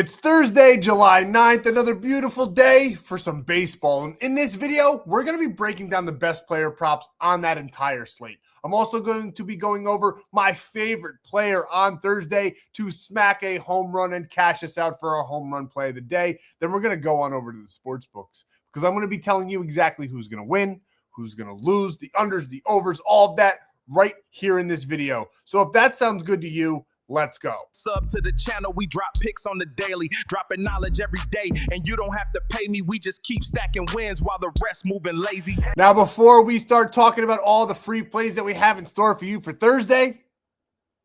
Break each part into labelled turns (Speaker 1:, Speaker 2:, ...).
Speaker 1: It's Thursday, July 9th, another beautiful day for some baseball. And in this video, we're going to be breaking down the best player props on that entire slate. I'm also going to be going over my favorite player on Thursday to smack a home run and cash us out for a home run play of the day. Then we're going to go on over to the sports books because I'm going to be telling you exactly who's going to win, who's going to lose, the unders, the overs, all of that right here in this video. So if that sounds good to you, let's go.
Speaker 2: Sub to the channel, we drop picks on the daily, dropping knowledge every day, and you don't have to pay me, we just keep stacking wins while the rest moving lazy.
Speaker 1: Now, before we start talking about all the free plays that we have in store for you for Thursday,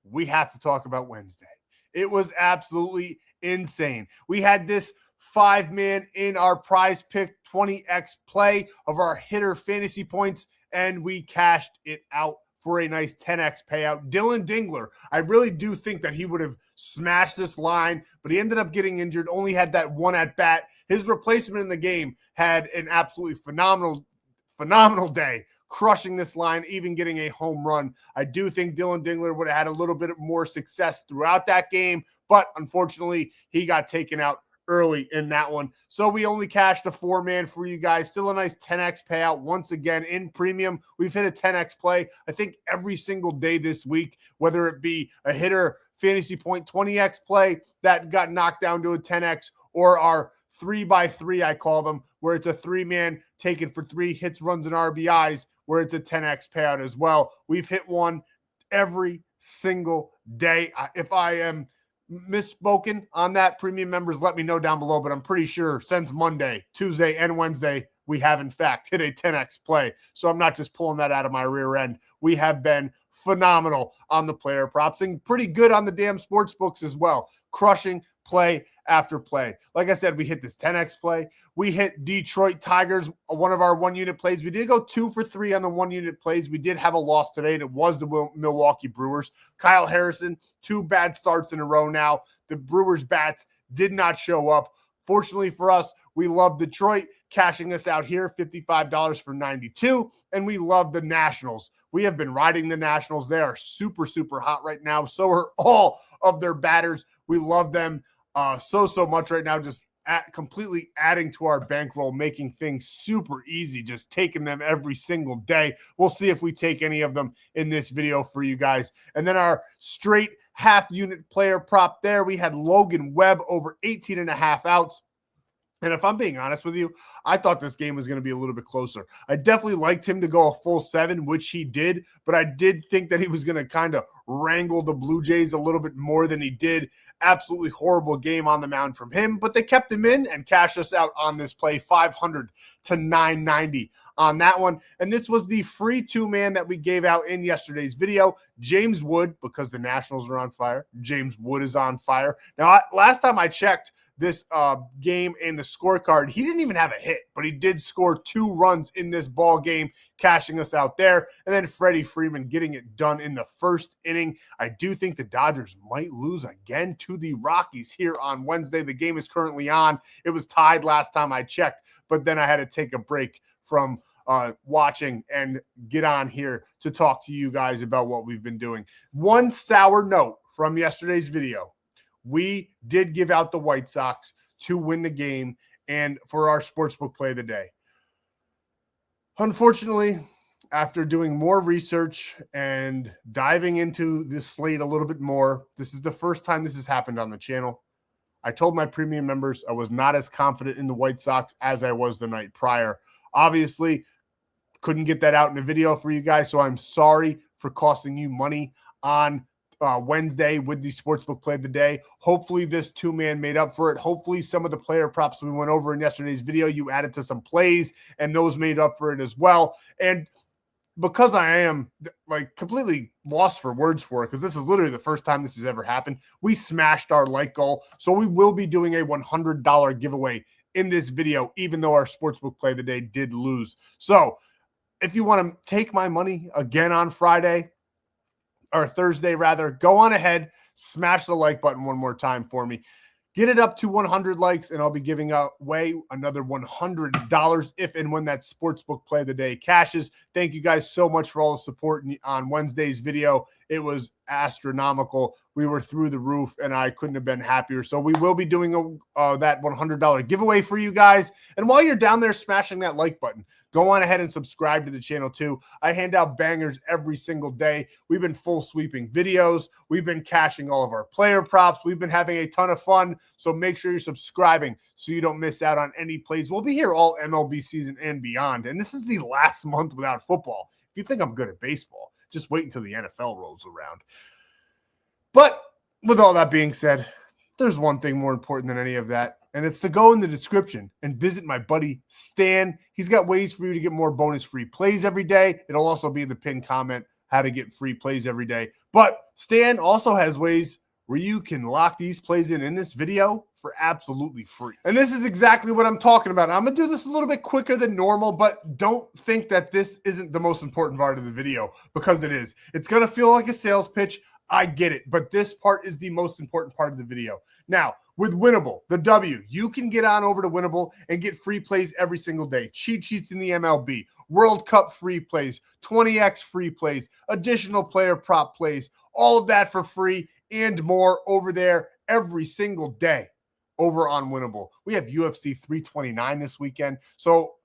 Speaker 1: we have to talk about Wednesday. It was absolutely insane. We had this 5-man in our prize pick 20x play of our hitter fantasy points, and we cashed it out for a nice 10x payout. Dylan Dingler, I really do think that he would have smashed this line, but he ended up getting injured, only had that one at bat. His replacement in the game had an absolutely phenomenal day, crushing this line, even getting a home run. I do think Dylan Dingler would have had a little bit more success throughout that game, but unfortunately, he got taken out early in that one. So we only cashed a 4-man for you guys. Still a nice 10x payout. Once again, in premium, we've hit a 10x play, I think, every single day this week, whether it be a hitter fantasy point 20x play that got knocked down to a 10x, or our 3x3, I call them, where it's a 3-man taken for 3 hits, runs, and RBIs, where it's a 10x payout as well. We've hit one every single day. If I am misspoken on that, premium members, let me know down below, but I'm pretty sure since Monday, Tuesday, and Wednesday, we have in fact hit a 10x play. So I'm not just pulling that out of my rear end. We have been phenomenal on the player props and pretty good on the damn sports books as well, crushing play after play. Like I said, we hit this 10x play. We hit Detroit Tigers, one of our 1-unit plays. We did go 2 for 3 on the 1-unit plays. We did have a loss today, and it was the Milwaukee Brewers. Kyle Harrison, 2 bad starts in a row now. The Brewers bats did not show up. Fortunately for us, we love Detroit, cashing us out here, $55 for 92, and we love the Nationals. We have been riding the Nationals. They are super, super hot right now. So are all of their batters. We love them so much right now, just completely adding to our bankroll, making things super easy, just taking them every single day. We'll see if we take any of them in this video for you guys. And then our straight half-unit player prop there, we had Logan Webb over 18.5 outs. And if I'm being honest with you, I thought this game was going to be a little bit closer. I definitely liked him to go a full 7, which he did, but I did think that he was going to kind of wrangle the Blue Jays a little bit more than he did. Absolutely horrible game on the mound from him, but they kept him in and cashed us out on this play, 500 to 990 on that one. And this was the free 2-man that we gave out in yesterday's video. James Wood, because the Nationals are on fire. James Wood is on fire. Now, last time I checked this game in the scorecard, he didn't even have a hit, but he did score 2 runs in this ball game, cashing us out there. And then Freddie Freeman getting it done in the first inning. I do think the Dodgers might lose again to the Rockies here on Wednesday. The game is currently on. It was tied last time I checked, but then I had to take a break from watching and get on here to talk to you guys about what we've been doing. One sour note from yesterday's video: we did give out the White Sox to win the game and for our sportsbook play of the day. Unfortunately, after doing more research and diving into this slate a little bit more, this is the first time this has happened on the channel. I told my premium members I was not as confident in the White Sox as I was the night prior. Obviously, couldn't get that out in a video for you guys, so I'm sorry for costing you money on Wednesday with the sportsbook play of the day. Hopefully this 2-man made up for it. Hopefully some of the player props we went over in yesterday's video, you added to some plays and those made up for it as well. And because I am like completely lost for words for it, because this is literally the first time this has ever happened, we smashed our like goal. So we will be doing a $100 giveaway in this video, even though our sportsbook play of the day did lose. So if you want to take my money again on Friday, or Thursday rather, go on ahead, smash the like button one more time for me. Get it up to 100 likes, and I'll be giving away another $100 if and when that sportsbook play of the day cashes. Thank you guys so much for all the support on Wednesday's video. It was astronomical. We were through the roof, and I couldn't have been happier. So we will be doing that $100 giveaway for you guys. And while you're down there smashing that like button, go on ahead and subscribe to the channel too. I hand out bangers every single day. We've been full sweeping videos. We've been cashing all of our player props. We've been having a ton of fun. So make sure you're subscribing so you don't miss out on any plays. We'll be here all MLB season and beyond. And this is the last month without football. If you think I'm good at baseball, just wait until the NFL rolls around. But with all that being said, there's one thing more important than any of that, and it's to go in the description and visit my buddy Stan. He's got ways for you to get more bonus free plays every day. It'll also be in the pinned comment how to get free plays every day. But Stan also has ways where you can lock these plays in this video for absolutely free. And this is exactly what I'm talking about. I'm going to do this a little bit quicker than normal, but don't think that this isn't the most important part of the video, because it is. It's going to feel like a sales pitch. I get it, but this part is the most important part of the video. Now, with Winible, the W, you can get on over to Winible and get free plays every single day. Cheat sheets in the MLB, World Cup free plays, 20x free plays, additional player prop plays, all of that for free and more over there every single day over on Winible. We have UFC 329 this weekend, so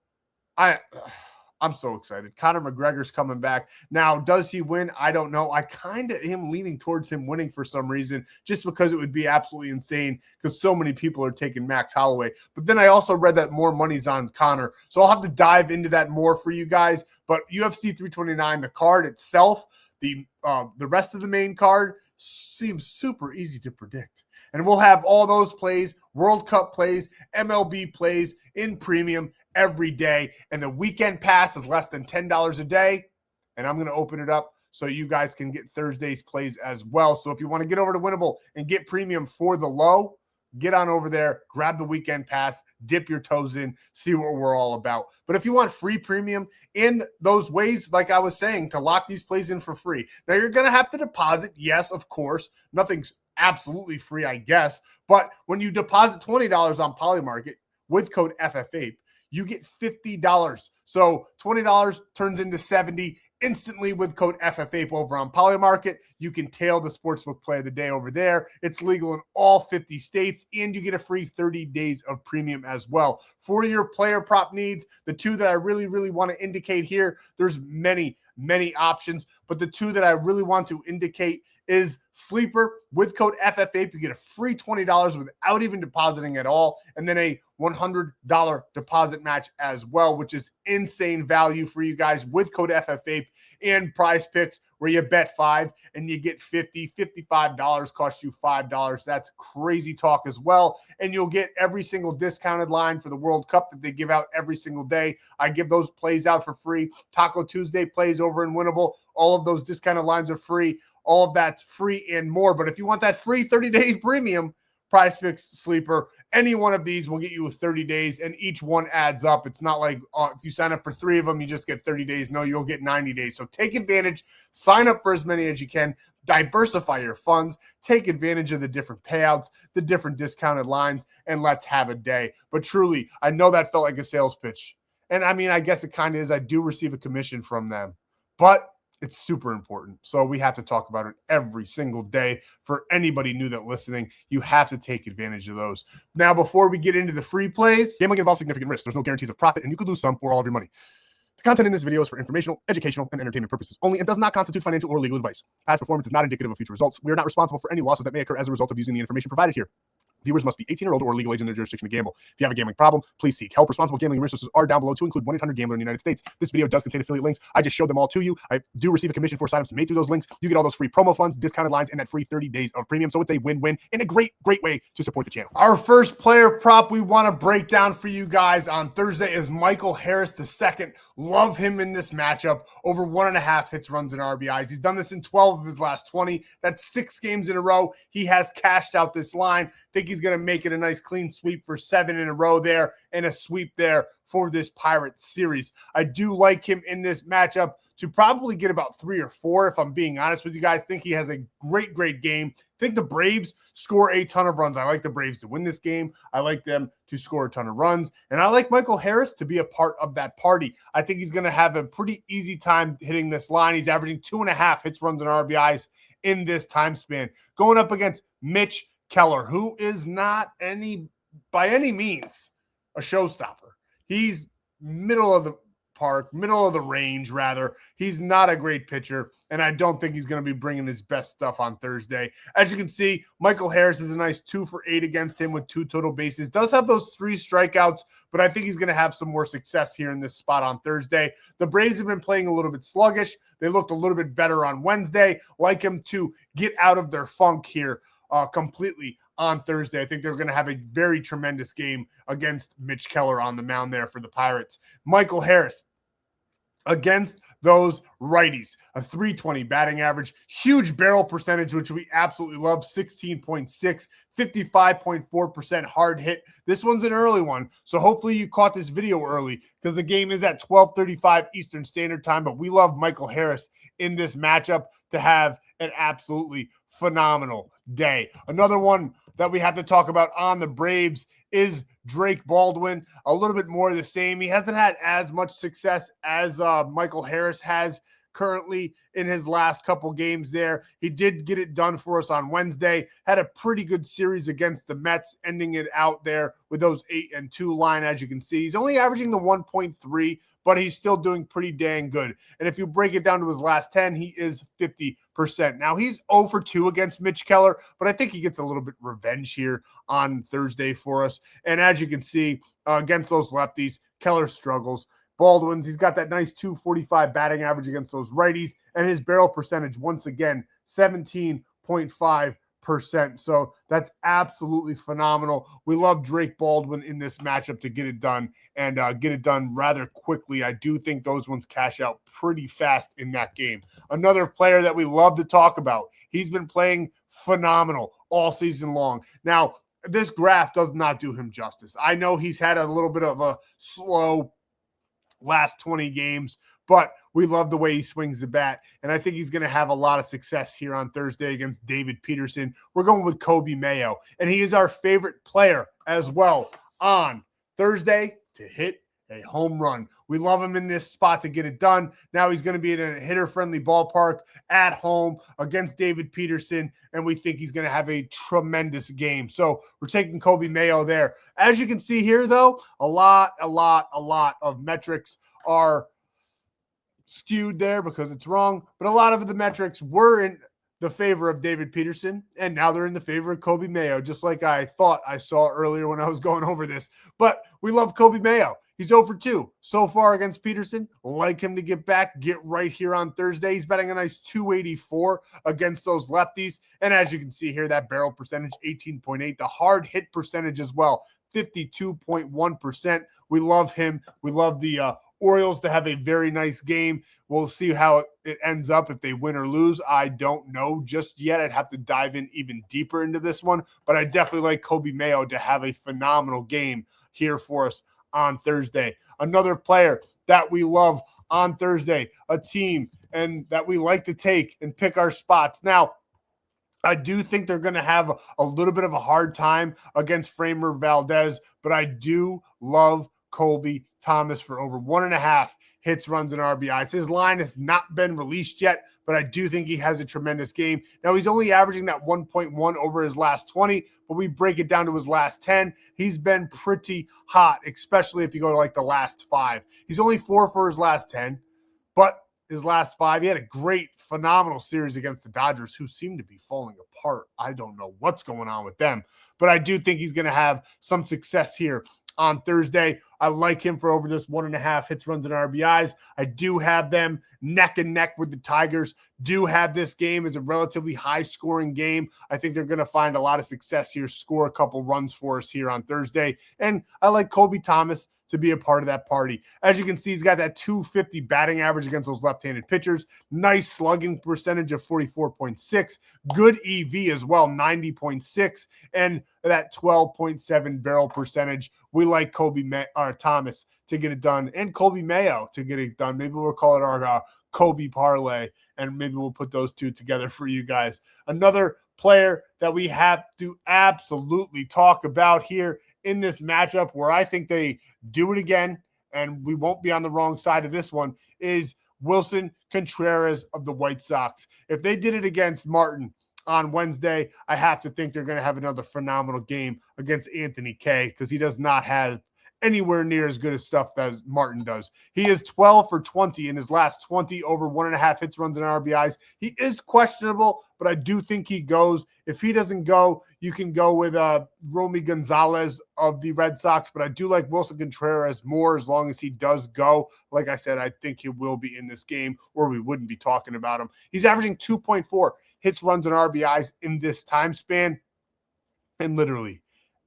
Speaker 1: I'm so excited. Conor McGregor's coming back. Now, does he win? I don't know. I kind of am leaning towards him winning for some reason, just because it would be absolutely insane because so many people are taking Max Holloway. But then I also read that more money's on Conor. So I'll have to dive into that more for you guys. But UFC 329, the card itself, the rest of the main card seems super easy to predict. And we'll have all those plays, World Cup plays, MLB plays in premium every day. And the weekend pass is less than $10 a day. And I'm going to open it up so you guys can get Thursday's plays as well. So if you want to get over to Winible and get premium for the low, get on over there, grab the weekend pass, dip your toes in, see what we're all about. But if you want free premium in those ways, like I was saying, to lock these plays in for free, now you're going to have to deposit. Yes, of course. Nothing's absolutely free, I guess. But when you deposit $20 on Polymarket with code FFAPE, you get $50. So $20 turns into $70 instantly with code FFAPE over on Polymarket. You can tail the sportsbook play of the day over there. It's legal in all 50 states, and you get a free 30 days of premium as well. For your player prop needs, the two that I really want to indicate here, there's many options, but the two that I really want to indicate is Sleeper. With code FFAPE, you get a free $20 without even depositing at all, and then a $100 deposit match as well, which is insane value for you guys with code FFAPE. And Prizepicks, where you bet $5 and you get $50, $55 costs you $5. That's crazy talk as well. And you'll get every single discounted line for the World Cup that they give out every single day. I give those plays out for free. Taco Tuesday plays over in Winible. All of those discounted lines are free. All of that's free and more. But if you want that free 30 days premium, Prizepicks, Sleeper, any one of these will get you 30 days, and each one adds up. It's not like if you sign up for 3 of them, you just get 30 days. No, you'll get 90 days. So take advantage. Sign up for as many as you can. Diversify your funds. Take advantage of the different payouts, the different discounted lines, and let's have a day. But truly, I know that felt like a sales pitch. And I mean, I guess it kind of is. I do receive a commission from them. But it's super important. So we have to talk about it every single day. For anybody new that listening, you have to take advantage of those. Now, before we get into the free plays, gambling involves significant risk. There's no guarantees of profit, and you could lose some or all of your money. The content in this video is for informational, educational, and entertainment purposes only and does not constitute financial or legal advice. Past performance is not indicative of future results. We are not responsible for any losses that may occur as a result of using the information provided here. Viewers must be 18 or older or legal age in their jurisdiction to gamble. If you have a gambling problem, please seek help. Responsible gambling resources are down below to include 1-800-GAMBLER in the United States. This video does contain affiliate links. I just showed them all to you. I do receive a commission for signups made through those links. You get all those free promo funds, discounted lines, and that free 30 days of premium. So it's a win-win and a great way to support the channel. Our first player prop we want to break down for you guys on Thursday is Michael Harris II. Love him in this matchup. Over 1.5 hits, runs, and RBIs. He's done this in 12 of his last 20. That's 6 games in a row. He has cashed out this line. I think he's going to make it a nice clean sweep for 7 in a row there and a sweep there for this Pirates series. I do like him in this matchup to probably get about 3 or 4, if I'm being honest with you guys. Think he has a great game. Think the Braves score a ton of runs. I like the Braves to win this game. I like them to score a ton of runs. And I like Michael Harris to be a part of that party. I think he's going to have a pretty easy time hitting this line. He's averaging 2.5 hits, runs, and RBIs in this time span. Going up against Mitch Keller, who is not by any means a showstopper. He's middle of the range, rather. He's not a great pitcher, and I don't think he's going to be bringing his best stuff on Thursday. As you can see, Michael Harris is a nice 2 for 8 against him with 2 total bases. Does have those 3 strikeouts, but I think he's going to have some more success here in this spot on Thursday. The Braves have been playing a little bit sluggish. They looked a little bit better on Wednesday. Like him to get out of their funk here completely on Thursday. I think they're going to have a very tremendous game against Mitch Keller on the mound there for the Pirates. Michael Harris against those righties, a 320 batting average, huge barrel percentage, which we absolutely love, 16.6, 55.4% hard hit. This one's an early one, so hopefully you caught this video early because the game is at 12:35 Eastern Standard Time, but we love Michael Harris in this matchup to have an absolutely phenomenal day. Another one that we have to talk about on the Braves is Drake Baldwin. A little bit more of the same. He hasn't had as much success as Michael Harris has currently in his last couple games there. He did get it done for us on Wednesday. Had a pretty good series against the Mets, ending it out there with those 8-2 line, as you can see. He's only averaging the 1.3, but he's still doing pretty dang good. And if you break it down to his last 10, he is 50%. Now, he's 0 for 2 against Mitch Keller, but I think he gets a little bit revenge here on Thursday for us. And as you can see, against those lefties, Keller struggles. Baldwin's, he's got that nice 245 batting average against those righties, and his barrel percentage, once again, 17.5%. So that's absolutely phenomenal. We love Drake Baldwin in this matchup to get it done and get it done rather quickly. I do think those ones cash out pretty fast in that game. Another player that we love to talk about, he's been playing phenomenal all season long. Now, this graph does not do him justice. I know he's had a little bit of a slow last 20 games, but we love the way he swings the bat, and I think he's going to have a lot of success here on Thursday against David Peterson. We're going with Kobe Mayo, and he is our favorite player as well on Thursday to hit a home run. We love him in this spot to get it done. Now he's going to be in a hitter-friendly ballpark at home against David Peterson, and we think he's going to have a tremendous game. So we're taking Kobe Mayo there. As you can see here, though, a lot of metrics are skewed there because it's wrong, but a lot of the metrics were in the favor of David Peterson, and now they're in the favor of Kobe Mayo, just like I thought I saw earlier when I was going over this. But we love Kobe Mayo. He's 0 for 2 so far against Peterson. Like him to get back, get right here on Thursday. He's batting a nice 284 against those lefties. And as you can see here, that barrel percentage, 18.8. The hard hit percentage as well, 52.1%. We love him. We love the Orioles to have a very nice game. We'll see how it ends up if they win or lose. I don't know just yet. I'd have to dive in even deeper into this one, but I definitely like Kobe Mayo to have a phenomenal game here for us on Thursday. Another player that we love on Thursday, a team and that we like to take and pick our spots. Now, I do think they're going to have a little bit of a hard time against Framer Valdez, but I do love Colby Thomas for over 1.5 hits, runs, and RBIs. His line has not been released yet, but I do think he has a tremendous game. Now, he's only averaging that 1.1 over his last 20, but we break it down to his last 10. He's been pretty hot, especially if you go to like the last 5. He's only 4 for his last 10, but his last 5, he had a great, phenomenal series against the Dodgers, who seem to be falling apart. I don't know what's going on with them, but I do think he's going to have some success here on Thursday. I like him for over this 1.5 hits, runs, and RBIs. I do have them neck and neck with the Tigers. do have this game as a relatively high-scoring game. I think they're going to find a lot of success here, score a couple runs for us here on Thursday. And I like Kobe Thomas to be a part of that party. As you can see, he's got that 250 batting average against those left-handed pitchers. Nice slugging percentage of 44.6. Good EV as well, 90.6. And that 12.7 barrel percentage. We like Thomas to get it done, and Colby Mayo to get it done. Maybe we'll call it our Kobe parlay, and maybe we'll put those two together for you guys. Another player that we have to absolutely talk about here in this matchup, where I think they do it again, and we won't be on the wrong side of this one, is Wilson Contreras of the White Sox. If they did it against Martin on Wednesday, I have to think they're going to have another phenomenal game against Anthony Kay, because he does not have anywhere near as good as stuff as Martin does. He is 12 for 20 in his last 20, over 1.5 hits, runs, and RBIs. He is questionable, but I do think he goes. If he doesn't go, you can go with Romy Gonzalez of the Red Sox, but I do like Wilson Contreras more as long as he does go. Like I said, I think he will be in this game, or we wouldn't be talking about him. He's averaging 2.4 hits, runs, and RBIs in this time span, and literally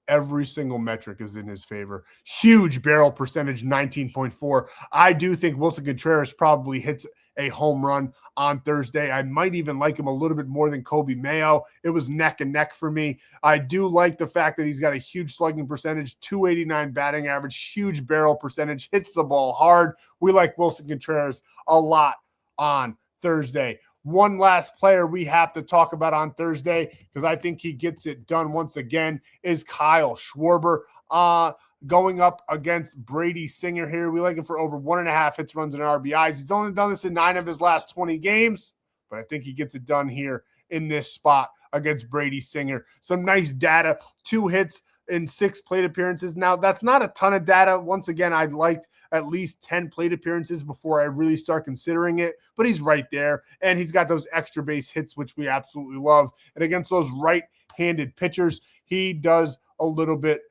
Speaker 1: every single metric is in his favor. Huge barrel percentage, 19.4. I do think Wilson Contreras probably hits a home run on Thursday. I might even like him a little bit more than Kobe Mayo. It was neck and neck for me. I do like the fact that he's got a huge slugging percentage, 289 batting average, huge barrel percentage, hits the ball hard. We like Wilson Contreras a lot on Thursday. One last player we have to talk about on Thursday, because I think he gets it done once again, is Kyle Schwarber. Going up against Brady Singer here. We like him for over 1.5 hits, runs, and RBIs. He's only done this in 9 of his last 20 games, but I think he gets it done here in this spot against Brady Singer. Some nice data, 2 hits in 6 plate appearances. Now, that's not a ton of data. Once again, I'd liked at least 10 plate appearances before I really start considering it, but he's right there, and he's got those extra base hits, which we absolutely love. And against those right-handed pitchers, he does a little bit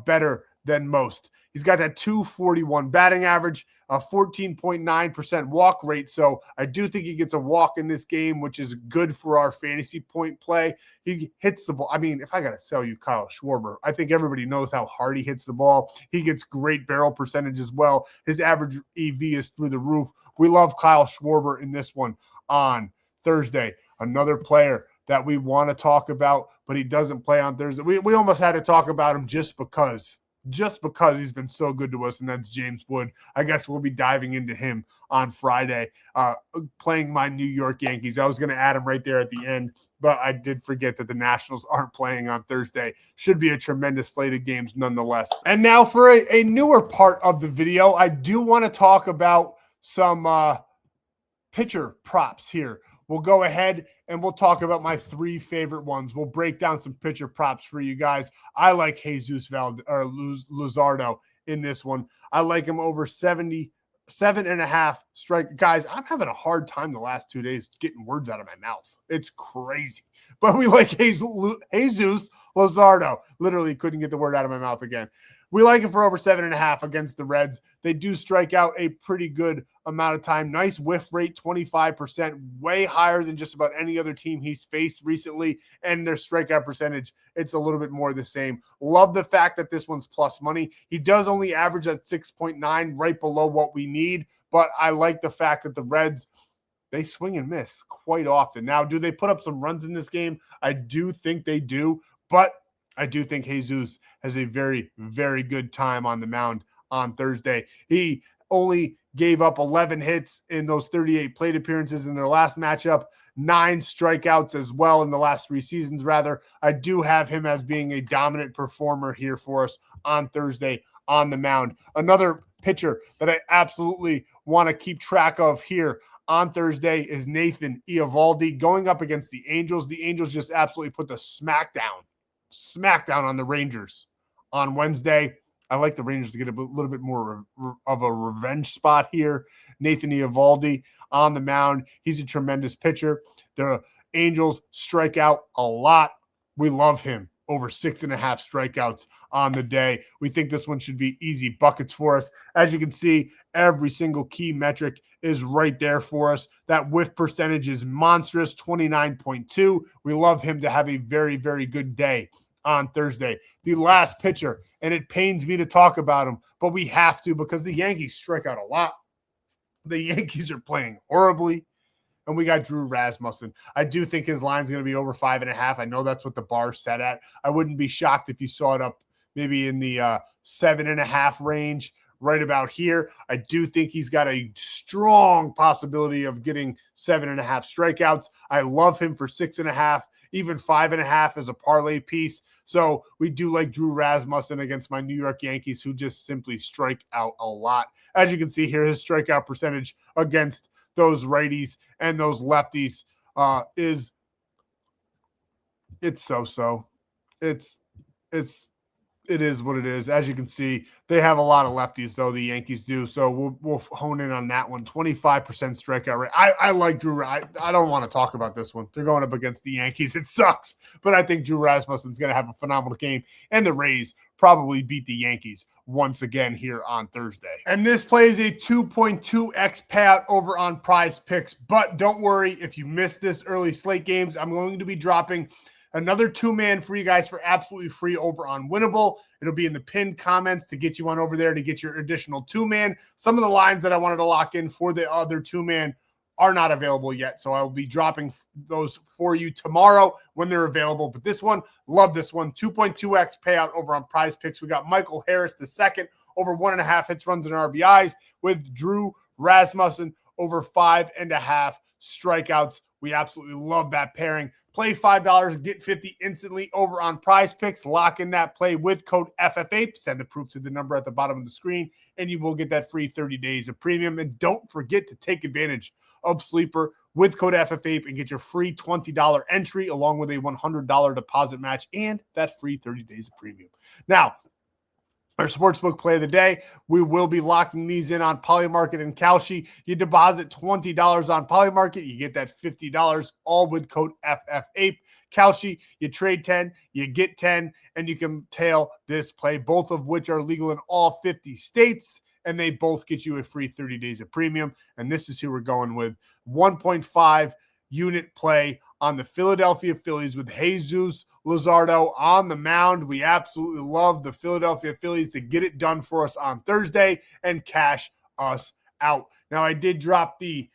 Speaker 1: better than most. He's got that 241 batting average, a 14.9% walk rate. So I do think he gets a walk in this game, which is good for our fantasy point play. He hits the ball. I mean, if I got to sell you Kyle Schwarber, I think everybody knows how hard he hits the ball. He gets great barrel percentage as well. His average EV is through the roof. We love Kyle Schwarber in this one on Thursday. Another player that we want to talk about, but he doesn't play on Thursday. We almost had to talk about him just because he's been so good to us, and that's James Wood. I guess we'll be diving into him on Friday, playing my New York Yankees. I was going to add him right there at the end, but I did forget that the Nationals aren't playing on Thursday. Should be a tremendous slate of games nonetheless. And now for a newer part of the video, I do want to talk about some pitcher props here. We'll go ahead and we'll talk about my 3 favorite ones. We'll break down some pitcher props for you guys. I like Jesus Luzardo in this one. I like him over 77.5 strike. Guys, I'm having a hard time the last 2 days getting words out of my mouth. It's crazy. But we like Jesus Luzardo. Literally couldn't get the word out of my mouth again. We like him for over 7.5 against the Reds. They do strike out a pretty good amount of time. Nice whiff rate, 25%, way higher than just about any other team he's faced recently. And their strikeout percentage, it's a little bit more the same. Love the fact that this one's plus money. He does only average at 6.9, right below what we need. But I like the fact that the Reds, they swing and miss quite often. Now, do they put up some runs in this game? I do think they do, but I do think Jesus has a very, very good time on the mound on Thursday. He only gave up 11 hits in those 38 plate appearances in their last matchup, 9 strikeouts as well in the last 3 seasons, rather. I do have him as being a dominant performer here for us on Thursday on the mound. Another pitcher that I absolutely want to keep track of here on Thursday is Nathan Eovaldi going up against the Angels. The Angels just absolutely put the smackdown on the Rangers on Wednesday. I like the Rangers to get a little bit more of a revenge spot here. Nathan Eovaldi on the mound. He's a tremendous pitcher. The Angels strike out a lot. We love him over 6.5 strikeouts on the day. We think this one should be easy buckets for us. As you can see, every single key metric is right there for us. That whiff percentage is monstrous, 29.2. We love him to have a very, very good day on Thursday. The last pitcher, and it pains me to talk about him, but we have to because the Yankees strike out a lot. The Yankees are playing horribly. And we got Drew Rasmussen. I do think his line's going to be over 5.5. I know that's what the bar's set at. I wouldn't be shocked if you saw it up maybe in the 7.5 range, right about here. I do think he's got a strong possibility of getting 7.5 strikeouts. I love him for 6.5, even 5.5 as a parlay piece. So we do like Drew Rasmussen against my New York Yankees, who just simply strike out a lot. As you can see here, his strikeout percentage against those righties and those lefties it's so-so. It is what it is. As you can see, they have a lot of lefties, though, the Yankees do. So we'll hone in on that one. 25% strikeout rate. I like Drew. I don't want to talk about this one. They're going up against the Yankees. It sucks. But I think Drew Rasmussen's going to have a phenomenal game. And the Rays probably beat the Yankees once again here on Thursday. And this plays a 2.2x payout over on Prizepicks. But don't worry, if you missed this early slate games, I'm going to be dropping another 2-man for you guys for absolutely free over on Winible. It'll be in the pinned comments to get you on over there to get your additional 2-man. Some of the lines that I wanted to lock in for the other 2-man are not available yet. So I will be dropping those for you tomorrow when they're available. But this one, love this one. 2.2x payout over on Prizepicks. We got Michael Harris the second over 1.5 hits, runs, and RBIs with Drew Rasmussen over 5.5 strikeouts. We absolutely love that pairing. Play $5, get 50 instantly over on Prizepicks. Lock in that play with code FFAPE. Send the proof to the number at the bottom of the screen, and you will get that free 30 days of premium. And don't forget to take advantage of Sleeper with code FFAPE and get your free $20 entry along with a $100 deposit match and that free 30 days of premium. Now, our sportsbook play of the day, we will be locking these in on Polymarket and Kalshi. You deposit $20 on Polymarket, you get that $50, all with code FFAPE. Kalshi, you trade 10, you get 10, and you can tail this play, both of which are legal in all 50 states, and they both get you a free 30 days of premium. And this is who we're going with. 1.5 unit play on the Philadelphia Phillies with Jesus Luzardo on the mound. We absolutely love the Philadelphia Phillies to get it done for us on Thursday and cash us out. Now, I did drop the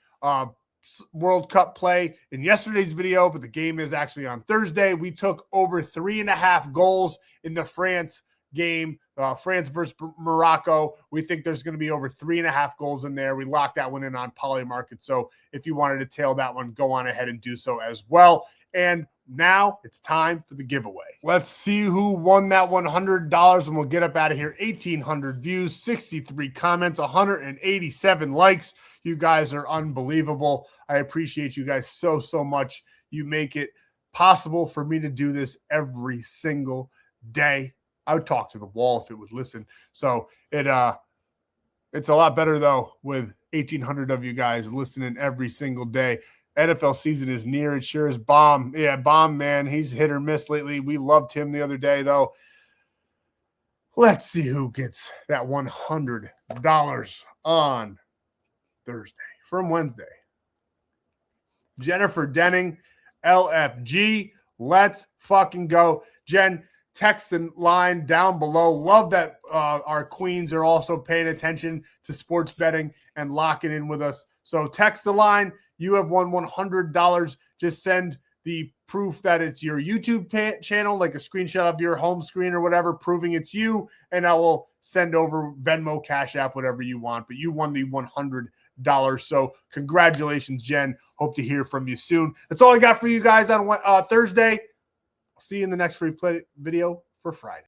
Speaker 1: World Cup play in yesterday's video, but the game is actually on Thursday. We took over 3.5 goals in the France game, France versus Morocco. We think there's going to be over 3.5 goals in there. We locked that one in on Polymarket. So if you wanted to tail that one, go on ahead and do so as well. And now it's time for the giveaway. Let's see who won that $100, and we'll get up out of here. 1,800 views, 63 comments, 187 likes. You guys are unbelievable. I appreciate you guys so much. You make it possible for me to do this every single day. I would talk to the wall if it would listen. So it's a lot better, though, with 1,800 of you guys listening every single day. NFL season is near. It sure is. Bomb. Yeah, Bomb, man. He's hit or miss lately. We loved him the other day, though. Let's see who gets that $100 on Thursday from Wednesday. Jennifer Denning, LFG. Let's fucking go. Jen, text and line down below. Love that our queens are also paying attention to sports betting and locking in with us. So text the line. You have won $100. Just send the proof that it's your YouTube channel, like a screenshot of your home screen or whatever, proving it's you, and I will send over Venmo, Cash App, whatever you want. But you won the $100. So congratulations, Jen. Hope to hear from you soon. That's all I got for you guys on Thursday. I'll see you in the next free play video for Friday.